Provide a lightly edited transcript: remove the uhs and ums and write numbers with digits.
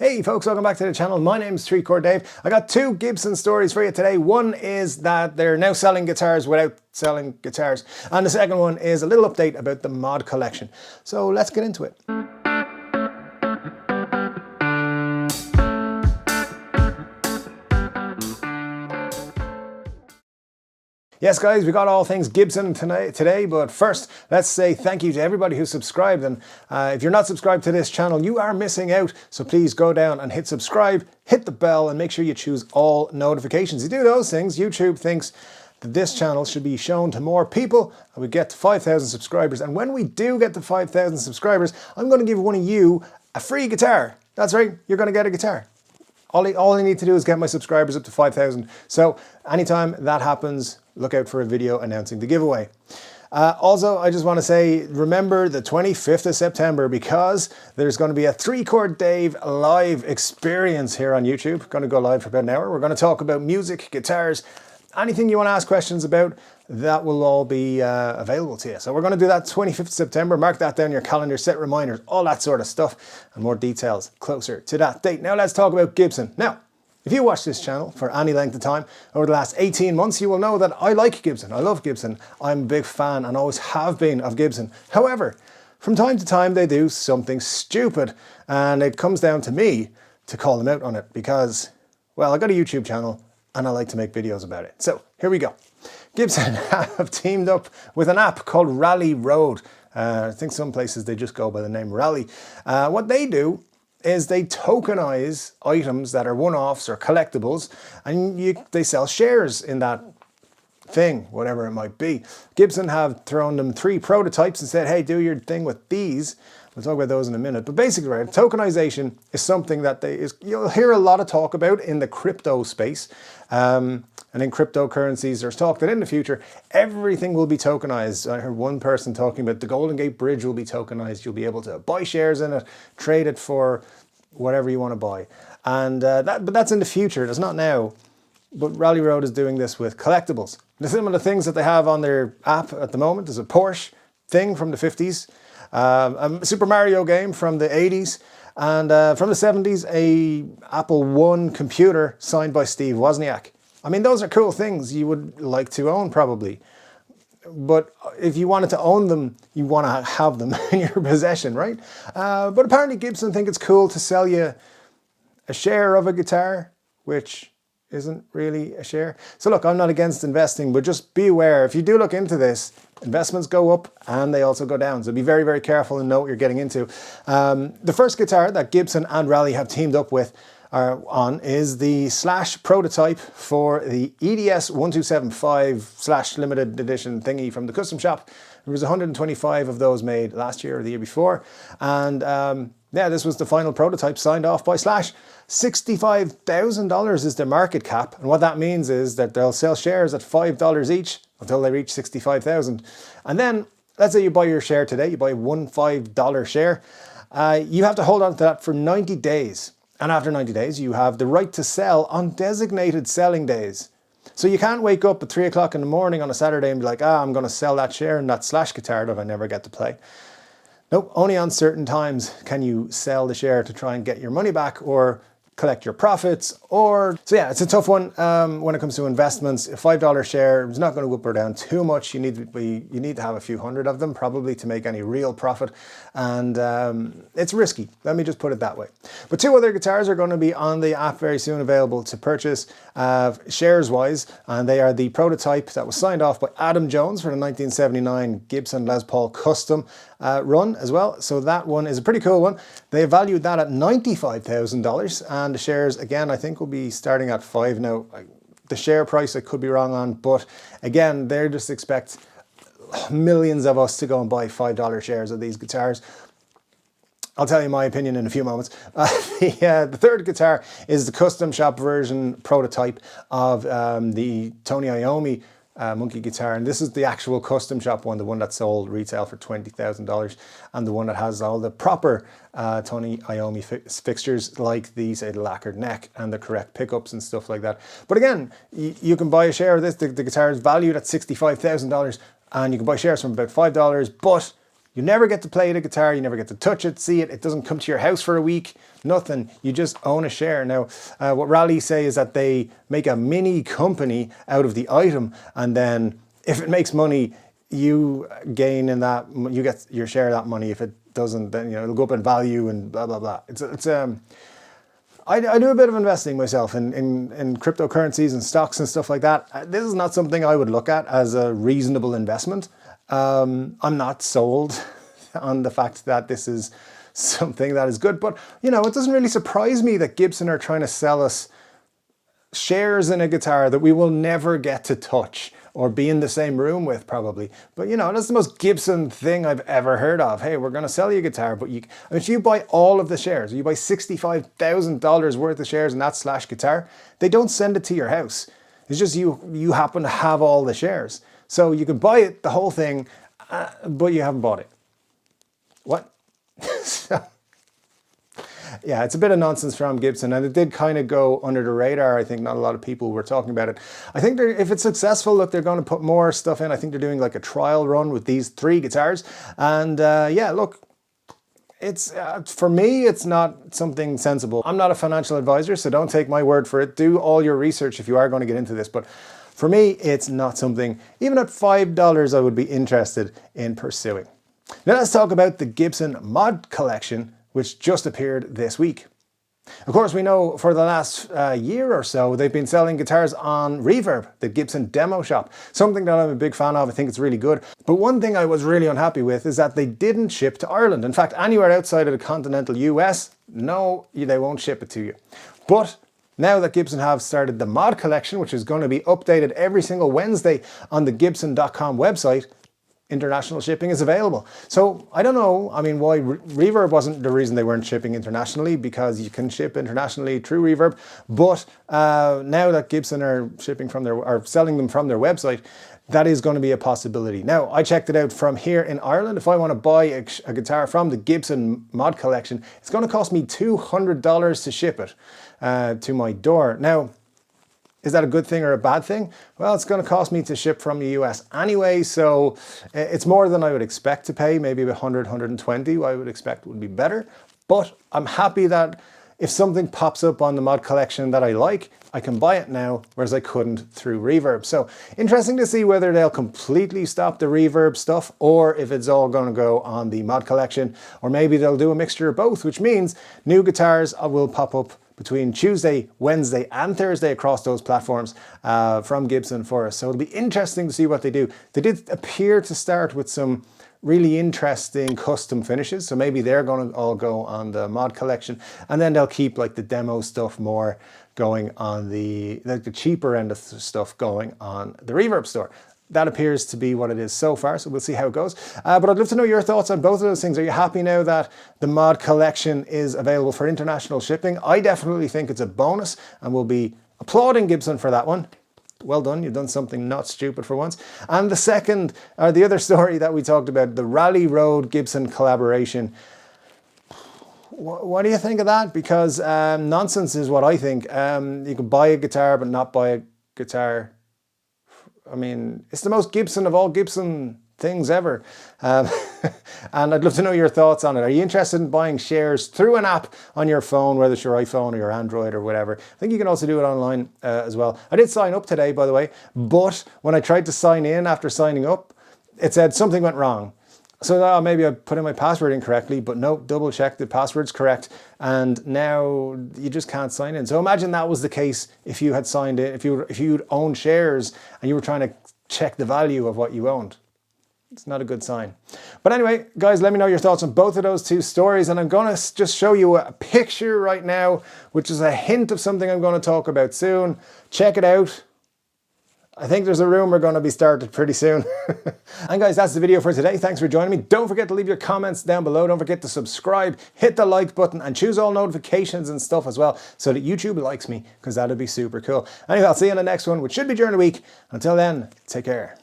Hey folks, welcome back to the channel. My name's 3-Chord Dave. I got two Gibson stories for you today. One is that they're now selling guitars without selling guitars. And the second one is a little update about the mod collection. So let's get into it. Yes guys, we got all things Gibson today, but first let's say thank you to everybody who subscribed, and if you're not subscribed to this channel you are missing out, so please go down and hit subscribe, hit the bell and make sure you choose all notifications. You do those things, YouTube thinks that this channel should be shown to more people and we get to 5,000 subscribers, and when we do get to 5,000 subscribers I'm going to give one of you a free guitar. That's right, you're going to get a guitar. All I need to do is get my subscribers up to 5,000. So anytime that happens, look out for a video announcing the giveaway. Also, I just want to say, remember the 25th of September, because there's going to be a 3-Chord Dave live experience here on YouTube. Going to go live for about an hour. We're going to talk about music, guitars, anything you want to ask questions about, that will all be available to you. So we're going to do that 25th of September. Mark that down in your calendar, set reminders, all that sort of stuff, and more details closer to that date. Now let's talk about Gibson. Now, if you watch this channel for any length of time over the last 18 months, you will know that I like Gibson. I love Gibson. I'm a big fan and always have been of Gibson. However, from time to time they do something stupid, and it comes down to me to call them out on it because, well, I got a YouTube channel and I like to make videos about it. So here we go. Gibson have teamed up with an app called relic'd. I think some places they just go by the name Rally. What they do is they tokenize items that are one-offs or collectibles, and they sell shares in that thing, whatever it might be. Gibson have thrown them 3 prototypes and said, hey, do your thing with these. We'll talk about those in a minute. But basically, right, tokenization is something that you'll hear a lot of talk about in the crypto space. And in cryptocurrencies, there's talk that in the future, everything will be tokenized. I heard one person talking about the Golden Gate Bridge will be tokenized. You'll be able to buy shares in it, trade it for whatever you want to buy. And but that's in the future, that's not now. But relic'd is doing this with collectibles. The similar things that they have on their app at the moment is a Porsche thing from the 50s, a Super Mario game from the 80s, and from the 70s, a Apple I computer signed by Steve Wozniak. I mean, those are cool things you would like to own probably. But if you wanted to own them, you want to have them in your possession, right? But apparently Gibson think it's cool to sell you a share of a guitar, which isn't really a share. So look, I'm not against investing, but just be aware. If you do look into this, investments go up and they also go down. So be very, very careful and know what you're getting into. The first guitar that Gibson and Rally have teamed up with is the Slash prototype for the EDS 1275 / limited edition thingy from the custom shop. There was 125 of those made last year or the year before. And yeah, this was the final prototype signed off by Slash. $65,000 is their market cap. And what that means is that they'll sell shares at $5 each until they reach 65,000. And then let's say you buy your share today, you buy one $5 share. You have to hold on to that for 90 days. And after 90 days, you have the right to sell on designated selling days. So you can't wake up at 3 o'clock in the morning on a Saturday and be like, I'm going to sell that share and that Slash guitar that I never get to play. Nope, only on certain times can you sell the share to try and get your money back or collect your profits. So yeah, it's a tough one when it comes to investments. A $5 share is not going to up or down too much. You need to have a few hundred of them probably to make any real profit, and it's risky. Let me just put it that way. But 2 other guitars are going to be on the app very soon, available to purchase shares wise, and they are the prototype that was signed off by Adam Jones for the 1979 Gibson Les Paul Custom run as well. So that one is a pretty cool one. They valued that at $95,000, and the shares again I think will be starting at 5 now. The share price I could be wrong on, but again they just expect millions of us to go and buy $5 shares of these guitars. I'll tell you my opinion in a few moments. The third guitar is the custom shop version prototype of the Tony Iommi Monkey guitar, and this is the actual custom shop one, the one that sold retail for $20,000, and the one that has all the proper Tony Iommi fixtures, like the, say, the lacquered neck and the correct pickups and stuff like that. But again, you can buy a share of this. The guitar is valued at $65,000, and you can buy shares from about $5, but You never get to play the guitar, you never get to touch it, see it, it doesn't come to your house for a week, nothing. You just own a share. Now, what Rally say is that they make a mini company out of the item, and then if it makes money, you gain in that, you get your share of that money. If it doesn't, then it'll go up in value and blah, blah, blah. I do a bit of investing myself in cryptocurrencies and stocks and stuff like that. This is not something I would look at as a reasonable investment. I'm not sold on the fact that this is something that is good, but it doesn't really surprise me that Gibson are trying to sell us shares in a guitar that we will never get to touch or be in the same room with, probably. But that's the most Gibson thing I've ever heard of. Hey, we're going to sell you a guitar, but if you buy all of the shares, you buy $65,000 worth of shares in that guitar, they don't send it to your house. It's just you happen to have all the shares. So you can buy it, the whole thing, but you haven't bought it. What? Yeah, it's a bit of nonsense from Gibson, and it did kind of go under the radar. I think not a lot of people were talking about it. I think if it's successful, look, they're going to put more stuff in. I think they're doing like a trial run with these 3 guitars. And yeah, look, it's for me, it's not something sensible. I'm not a financial advisor, so don't take my word for it. Do all your research if you are going to get into this. But for me, it's not something, even at $5, I would be interested in pursuing. Now let's talk about the Gibson Mod Collection, which just appeared this week. Of course, we know for the last year or so, they've been selling guitars on Reverb, the Gibson demo shop. Something that I'm a big fan of. I think it's really good. But one thing I was really unhappy with is that they didn't ship to Ireland. In fact, anywhere outside of the continental US, no, they won't ship it to you. But now that Gibson have started the Mod Collection, which is going to be updated every single Wednesday on the Gibson.com website, international shipping is available. So I don't know, why Reverb wasn't the reason they weren't shipping internationally, because you can ship internationally through Reverb. But now that Gibson are selling them from their website, that is going to be a possibility. Now, I checked it out from here in Ireland. If I want to buy a guitar from the Gibson Mod Collection, it's going to cost me $200 to ship it to my door. Now, is that a good thing or a bad thing? Well, it's going to cost me to ship from the US anyway, so it's more than I would expect to pay. Maybe 100, 120, I would expect would be better. But I'm happy that if something pops up on the Mod Collection that I like, I can buy it now, whereas I couldn't through Reverb. So interesting to see whether they'll completely stop the Reverb stuff, or if it's all going to go on the Mod Collection, or maybe they'll do a mixture of both, which means new guitars will pop up between Tuesday, Wednesday and Thursday across those platforms from Gibson for us. So it'll be interesting to see what they do. They did appear to start with some really interesting custom finishes, so maybe they're going to all go on the Mod Collection, and then they'll keep like the demo stuff more going on the cheaper end of stuff going on the Reverb store. That appears to be what it is so far, so we'll see how it goes. But I'd love to know your thoughts on both of those things. Are you happy now that the Mod Collection is available for international shipping? I definitely think it's a bonus, and we'll be applauding Gibson for that one. Well done, you've done something not stupid for once. And the other story that we talked about, the Rally Road Gibson collaboration. What do you think of that? Because nonsense is what I think. You can buy a guitar but not buy a guitar. It's the most Gibson of all Gibson things ever. And I'd love to know your thoughts on it. Are you interested in buying shares through an app on your phone, whether it's your iPhone or your Android or whatever? I think you can also do it online as well. I did sign up today, by the way, but when I tried to sign in after signing up, it said something went wrong. So maybe I put in my password incorrectly, but no, double check the password's correct, and now you just can't sign in. So imagine that was the case if you had signed in, if you'd owned shares and you were trying to check the value of what you owned. It's not a good sign. But anyway, guys, let me know your thoughts on both of those two stories, and I'm going to just show you a picture right now, which is a hint of something I'm going to talk about soon. Check it out. I think there's a rumor going to be started pretty soon. And guys, that's the video for today. Thanks for joining me. Don't forget to leave your comments down below. Don't forget to subscribe, hit the like button, and choose all notifications and stuff as well, so that YouTube likes me, because that'd be super cool. Anyway, I'll see you in the next one, which should be during the week. Until then, take care.